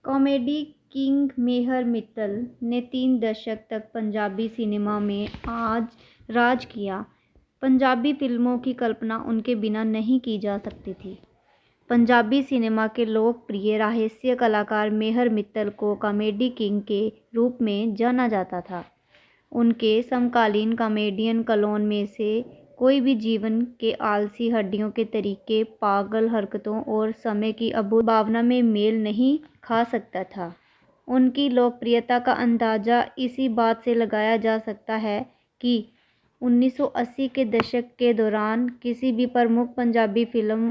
Comedy king मेहर मित्तल ने 3 दशक तक पंजाबी सिनेमा में राज किया। पंजाबी फिल्मों की कल्पना उनके बिना नहीं की जा सकती थी। पंजाबी सिनेमा के लोकप्रिय रहस्य कलाकार मेहर मित्तल को कॉमेडी किंग के रूप में जाना जाता था। उनके समकालीन कॉमेडियन कलोन में से कोई भी जीवन के आलसी हड्डियों के तरीके, पागल हरकतों और समय की अबूझ भावना में मेल नहीं खा सकता था। उनकी लोकप्रियता का अंदाज़ा इसी बात से लगाया जा सकता है कि 1980 के दशक के दौरान किसी भी प्रमुख पंजाबी फिल्म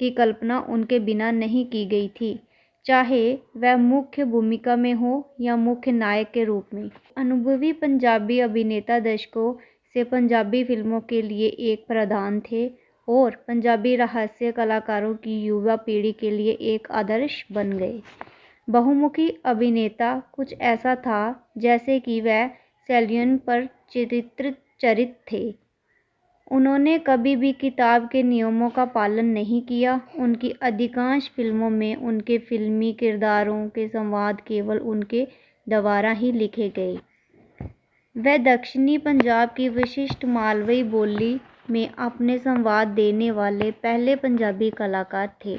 की कल्पना उनके बिना नहीं की गई थी, चाहे वह मुख्य भूमिका में हो या मुख्य नायक के रूप में। अनुभवी पंजाबी अभिनेता दशकों से पंजाबी फिल्मों के लिए एक प्रावधान थे और पंजाबी रहस्य कलाकारों की युवा पीढ़ी के लिए एक आदर्श बन गए। बहुमुखी अभिनेता कुछ ऐसा था जैसे कि वह सैलियन पर चरित्र थे। उन्होंने कभी भी किताब के नियमों का पालन नहीं किया। उनकी अधिकांश फिल्मों में उनके फिल्मी किरदारों के संवाद केवल उनके द्वारा ही लिखे गए। वह दक्षिणी पंजाब की विशिष्ट मालवई बोली में अपने संवाद देने वाले पहले पंजाबी कलाकार थे।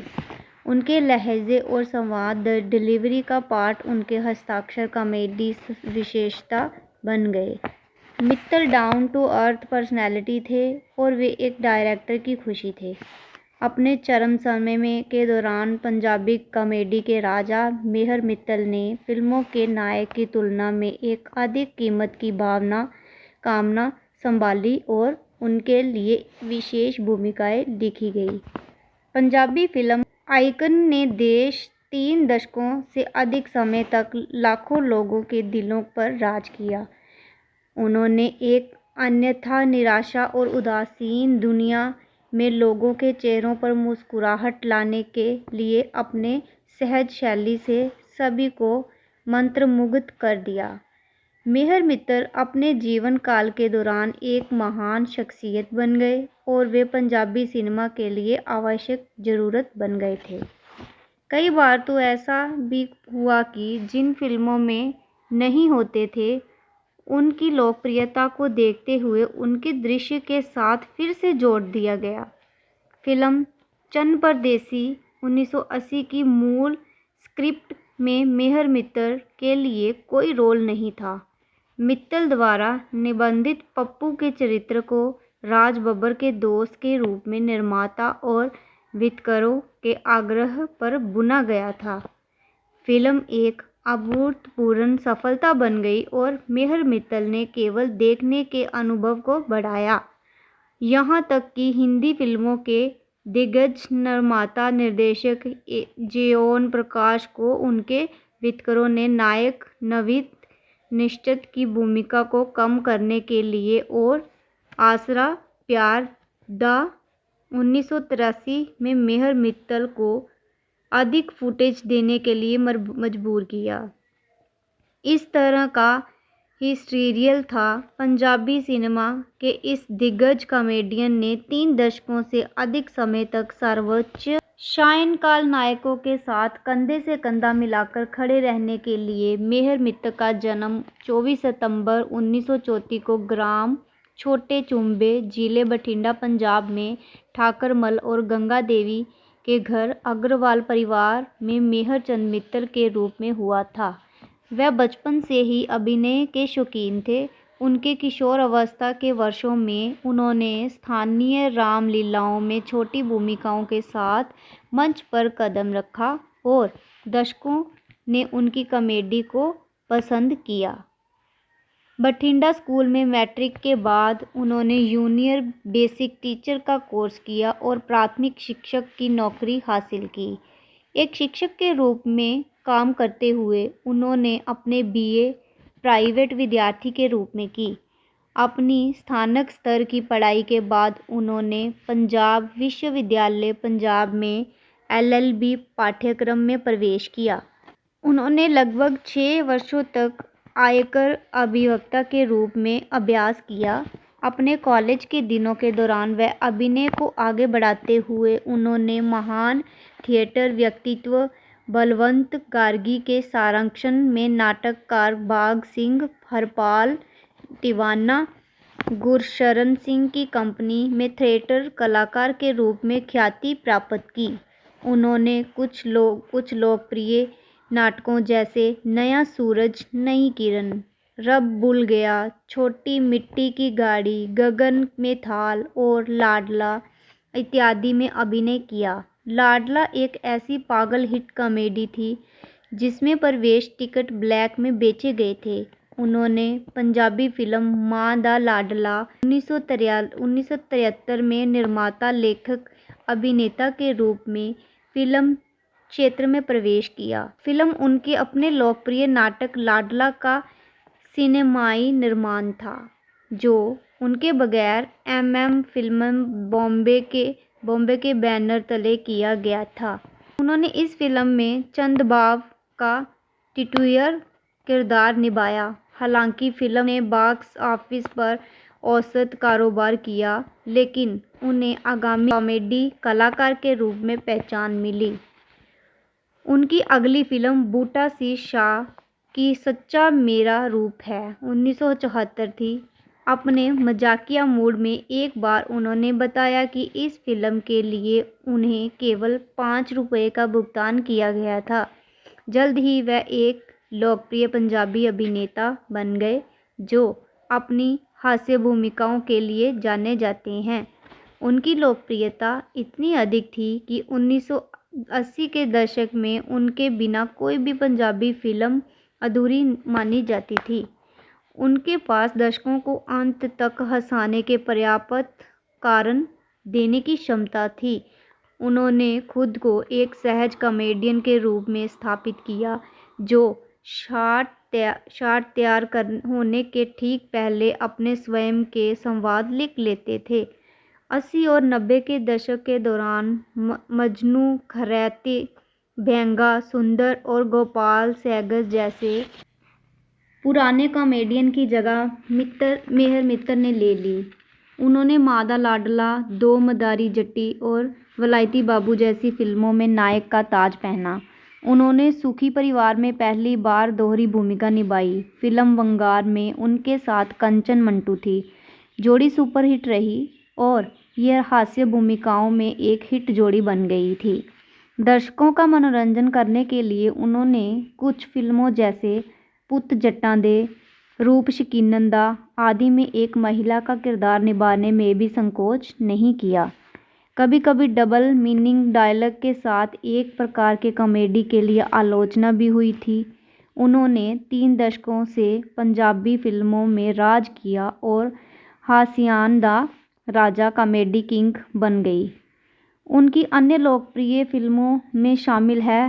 उनके लहजे और संवाद डिलीवरी का पार्ट उनके हस्ताक्षर कॉमेडी विशेषता बन गए। Mittal down to earth personality थे और वे एक डायरेक्टर की खुशी थे। अपने चरम समय के दौरान पंजाबी कॉमेडी के राजा मेहर मित्तल ने फिल्मों के नायक की तुलना में एक अधिक कीमत की कामना संभाली और उनके लिए विशेष भूमिकाएं लिखी गई। पंजाबी फिल्म आइकन ने देश 3 दशकों से अधिक समय तक लाखों लोगों के दिलों पर राज किया। उन्होंने एक अन्यथा निराशा और उदासीन दुनिया में लोगों के चेहरों पर मुस्कुराहट लाने के लिए अपने सहज शैली से सभी को मंत्रमुग्ध कर दिया। मेहर मित्तल अपने जीवन काल के दौरान एक महान शख्सियत बन गए और वे पंजाबी सिनेमा के लिए आवश्यक ज़रूरत बन गए थे। कई बार तो ऐसा भी हुआ कि जिन फिल्मों में नहीं होते थे, उनकी लोकप्रियता को देखते हुए उनके दृश्य के साथ फिर से जोड़ दिया गया। फिल्म चन्न परदेसी 1980 की मूल स्क्रिप्ट में मेहर मित्तल के लिए कोई रोल नहीं था। मित्तल द्वारा निबंधित पप्पू के चरित्र को राज बब्बर के दोस्त के रूप में निर्माता और वितरकों के आग्रह पर बुना गया था। फिल्म एक अभूतपूर्व सफलता बन गई और मेहर मित्तल ने केवल देखने के अनुभव को बढ़ाया। यहाँ तक कि हिंदी फिल्मों के दिग्गज निर्माता निर्देशक ज्योन प्रकाश को उनके वितरकों ने नायक नवनीत निश्चल की भूमिका को कम करने के लिए और आसरा प्यार दा 1983 में मेहर मित्तल को अधिक फुटेज देने के लिए मजबूर किया। इस तरह का हिस्ट्रीरियल था। पंजाबी सिनेमा के इस दिग्गज कॉमेडियन ने 3 दशकों से अधिक समय तक सर्वोच्च सायंकाल नायकों के साथ कंधे से कंधा मिलाकर खड़े रहने के लिए। मेहर मित्तल का जन्म 24 सितंबर 1934 को ग्राम छोटे चुम्बे, जिले बठिंडा, पंजाब में ठाकरमल और गंगा देवी के घर अग्रवाल परिवार में मेहर चंद मित्तल के रूप में हुआ था। वह बचपन से ही अभिनय के शौकीन थे। उनके किशोर अवस्था के वर्षों में उन्होंने स्थानीय रामलीलाओं में छोटी भूमिकाओं के साथ मंच पर कदम रखा और दर्शकों ने उनकी कॉमेडी को पसंद किया। बठिंडा स्कूल में मैट्रिक के बाद उन्होंने जूनियर बेसिक टीचर का कोर्स किया और प्राथमिक शिक्षक की नौकरी हासिल की। एक शिक्षक के रूप में काम करते हुए उन्होंने अपने बीए प्राइवेट विद्यार्थी के रूप में की। अपनी स्थानक स्तर की पढ़ाई के बाद उन्होंने पंजाब विश्वविद्यालय पंजाब में LLB पाठ्यक्रम में प्रवेश किया। उन्होंने लगभग 6 वर्षों तक आयकर अभिवक्ता के रूप में अभ्यास किया। अपने कॉलेज के दिनों के दौरान वह अभिनय को आगे बढ़ाते हुए उन्होंने महान थिएटर व्यक्तित्व बलवंत गार्गी के सारांशन में नाटककार बाघ सिंह, हरपाल टिवाना, गुरशरण सिंह की कंपनी में थिएटर कलाकार के रूप में ख्याति प्राप्त की। उन्होंने कुछ लोकप्रिय नाटकों जैसे नया सूरज, नई किरण, रब भूल गया, छोटी मिट्टी की गाड़ी, गगन में थाल और लाडला इत्यादि में अभिनय किया। लाडला एक ऐसी पागल हिट कॉमेडी थी जिसमें प्रवेश टिकट ब्लैक में बेचे गए थे। उन्होंने पंजाबी फिल्म मां दा लाडला 1973 में निर्माता, लेखक, अभिनेता के रूप में फिल्म क्षेत्र में प्रवेश किया। फिल्म उनके अपने लोकप्रिय नाटक लाडला का सिनेमाई निर्माण था, जो उनके बगैर MM फिल्म बॉम्बे के बैनर तले किया गया था। उन्होंने इस फिल्म में चंदबाब का टिटुअर किरदार निभाया। हालांकि फिल्म ने बॉक्स ऑफिस पर औसत कारोबार किया, लेकिन उन्हें आगामी कॉमेडी कलाकार के रूप में पहचान मिली। उनकी अगली फिल्म बूटा सिंह शाह की सच्चा मेरा रूप है 1974 थी। अपने मजाकिया मूड में एक बार उन्होंने बताया कि इस फिल्म के लिए उन्हें केवल 5 रुपये का भुगतान किया गया था। जल्द ही वह एक लोकप्रिय पंजाबी अभिनेता बन गए, जो अपनी हास्य भूमिकाओं के लिए जाने जाते हैं। उनकी लोकप्रियता इतनी अधिक थी कि 1980 के दशक में उनके बिना कोई भी पंजाबी फिल्म अधूरी मानी जाती थी। उनके पास दर्शकों को अंत तक हंसाने के पर्याप्त कारण देने की क्षमता थी। उन्होंने खुद को एक सहज कॉमेडियन के रूप में स्थापित किया, जो शाट तैयार होने के ठीक पहले अपने स्वयं के संवाद लिख लेते थे। 80 और 90 के दशक के दौरान मजनू, खैराती, भेंगा सुंदर और गोपाल सैगल जैसे पुराने कॉमेडियन की जगह मेहर मित्तर ने ले ली। उन्होंने मां दा लाडला, दो मदारी जट्टी और वलायती बाबू जैसी फिल्मों में नायक का ताज पहना। उन्होंने सुखी परिवार में पहली बार दोहरी भूमिका निभाई। फिल्म वंगार में उनके साथ कंचन मंटू थी। जोड़ी सुपरहिट रही और यह हास्य भूमिकाओं में एक हिट जोड़ी बन गई थी। दर्शकों का मनोरंजन करने के लिए उन्होंने कुछ फिल्मों जैसे पुत जट्टां दे, रूप शकीनन दा आदि में एक महिला का किरदार निभाने में भी संकोच नहीं किया। कभी कभी डबल मीनिंग डायलॉग के साथ एक प्रकार के कॉमेडी के लिए आलोचना भी हुई थी। उन्होंने 3 दशकों से पंजाबी फिल्मों में राज किया और हास्यान दा राजा कॉमेडी किंग बन गई। उनकी अन्य लोकप्रिय फिल्मों में शामिल है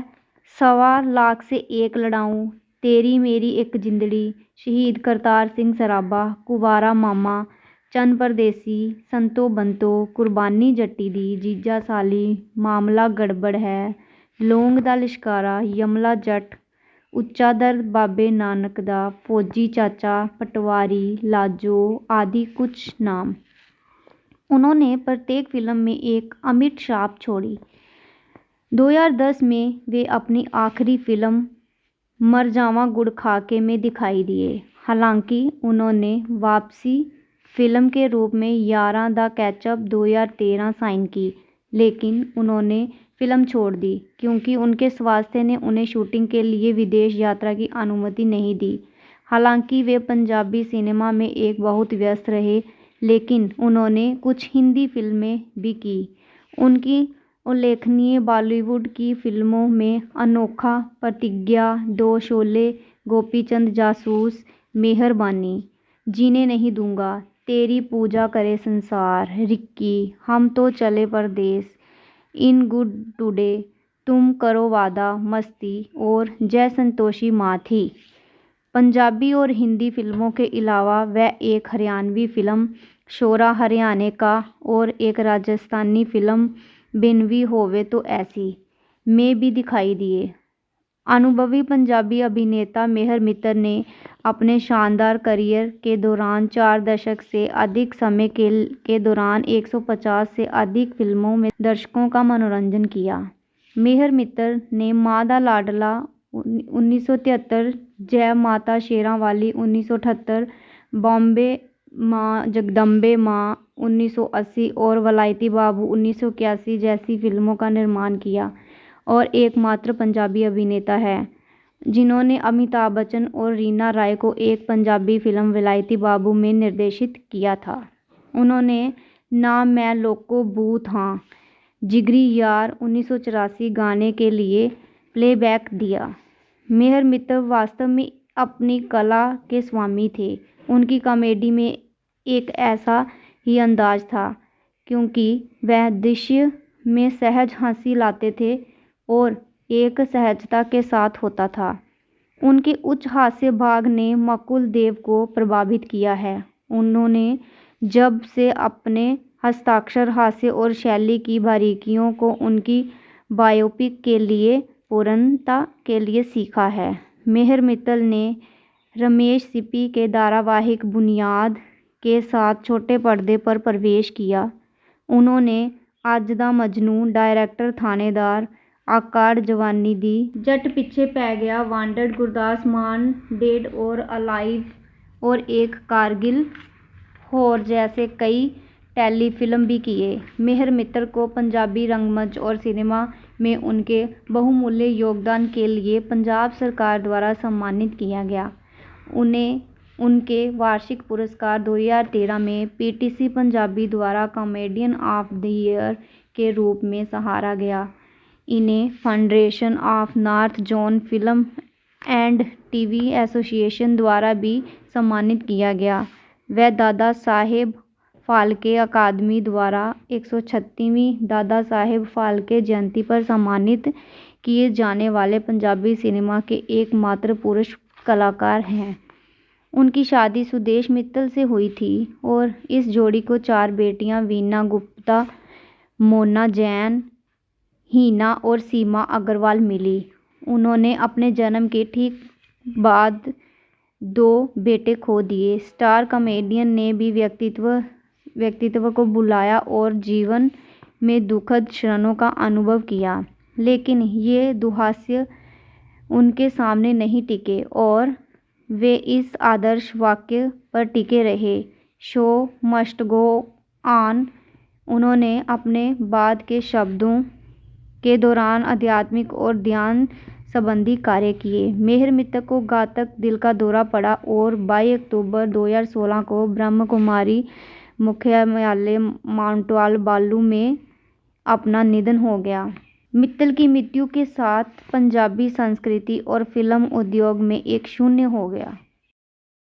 1.25 लाख से एक लड़ाऊं, तेरी मेरी एक जिंदड़ी, शहीद करतार सिंह सराबा, कुवारा मामा, चंद परदेसी, संतो बंतो, कुर्बानी जट्टी दी, जीजा साली, मामला गड़बड़ है, लौंग दा लिशकारा, यमला जट, उच्चा दर्द बाबे नानक दा, फौजी चाचा, पटवारी, लाजो आदि कुछ नाम। उन्होंने प्रत्येक फिल्म में एक अमिट छाप छोड़ी। 2010 में वे अपनी आखिरी फिल्म मर जावां गुड़ खाके में दिखाई दिए। हालांकि उन्होंने वापसी फिल्म के रूप में यारां दा कैचअप 2013 साइन की, लेकिन उन्होंने फिल्म छोड़ दी क्योंकि उनके स्वास्थ्य ने उन्हें शूटिंग के लिए विदेश यात्रा की अनुमति नहीं दी। हालांकि वे पंजाबी सिनेमा में एक बहुत व्यस्त रहे, लेकिन उन्होंने कुछ हिंदी फिल्में भी की। उनकी उल्लेखनीय बॉलीवुड की फिल्मों में अनोखा, प्रतिज्ञा, दो शोले, गोपीचंद जासूस, मेहरबानी, जीने नहीं दूंगा, तेरी पूजा करे संसार, रिक्की, हम तो चले परदेस, इन गुड टुडे, तुम करो वादा, मस्ती और जय संतोषी माँ थी। पंजाबी और हिंदी फिल्मों के अलावा वह एक हरियाणवी फिल्म शोरा हरियाणे का और एक राजस्थानी फिल्म बिनवी होवे तो ऐसी में भी दिखाई दिए। अनुभवी पंजाबी अभिनेता मेहर मित्तर ने अपने शानदार करियर के दौरान 4 दशक से अधिक समय के दौरान 150 से अधिक फिल्मों में दर्शकों का मनोरंजन किया। मेहर मित्तल ने मां दा लाडला 1973, जय माता शेरां वाली 1978, बॉम्बे मां जगदम्बे मां 1980 और वलायती बाबू 1981 जैसी फिल्मों का निर्माण किया और एकमात्र पंजाबी अभिनेता है जिन्होंने अमिताभ बच्चन और रीना राय को एक पंजाबी फिल्म वलायती बाबू में निर्देशित किया था। उन्होंने ना मैं लोको बूथ हाँ जिगरी यार 1984 गाने के लिए प्लेबैक दिया। मेहर मित्तल वास्तव में अपनी कला के स्वामी थे। उनकी कॉमेडी में एक ऐसा ही अंदाज था क्योंकि वह दृश्य में सहज हंसी लाते थे और एक सहजता के साथ होता था। उनके उच्च हास्य भाग ने मकुल देव को प्रभावित किया है। उन्होंने जब से अपने हस्ताक्षर हास्य और शैली की बारीकियों को उनकी बायोपिक के लिए पूर्णता के लिए सीखा है। मेहर मित्तल ने रमेश सिप्पी के धारावाहिक बुनियाद के साथ छोटे पर्दे पर प्रवेश किया। उन्होंने अज दा मजनू, डायरेक्टर थानेदार, आकाड़ जवानी दी, जट पिछे पै गया, वांटेड, गुरदास मान, डेड और अलाइव और एक कारगिल होर जैसे कई टेलीफिल्म भी किए। मेहर मित्तल को पंजाबी रंगमंच और सिनेमा में उनके बहुमूल्य योगदान के लिए पंजाब सरकार द्वारा सम्मानित किया गया। उन्हें उनके वार्षिक पुरस्कार 2013 में पीटीसी पंजाबी द्वारा कॉमेडियन ऑफ द ईयर के रूप में सराहा गया। इन्हें federation of north zone film and TV association द्वारा भी सम्मानित किया गया। वह दादा साहेब फाल्के अकादमी द्वारा 136वीं दादा साहेब फाल्के जयंती पर सम्मानित किए जाने वाले पंजाबी सिनेमा के एकमात्र पुरुष कलाकार हैं। उनकी शादी सुदेश मित्तल से हुई थी और इस जोड़ी को 4 बेटियां वीना गुप्ता, मोना जैन, हीना और सीमा अग्रवाल मिली। उन्होंने अपने जन्म के ठीक बाद 2 बेटे खो दिए। स्टार कॉमेडियन ने भी व्यक्तित्व को बुलाया और जीवन में दुखद क्षणों का अनुभव किया, लेकिन ये दुहास्य उनके सामने नहीं टिके और वे इस आदर्श वाक्य पर टिके रहे, शो मस्ट गो ऑन। उन्होंने अपने बाद के शब्दों के दौरान आध्यात्मिक और ध्यान संबंधी कार्य किए। मेहर मित्तल को घातक दिल का दौरा पड़ा और 22 अक्टूबर 2016 को ब्रह्म कुमारी मुख्यालय माउंट बालू में अपना निधन हो गया। मित्तल की मृत्यु के साथ पंजाबी संस्कृति और फिल्म उद्योग में एक शून्य हो गया।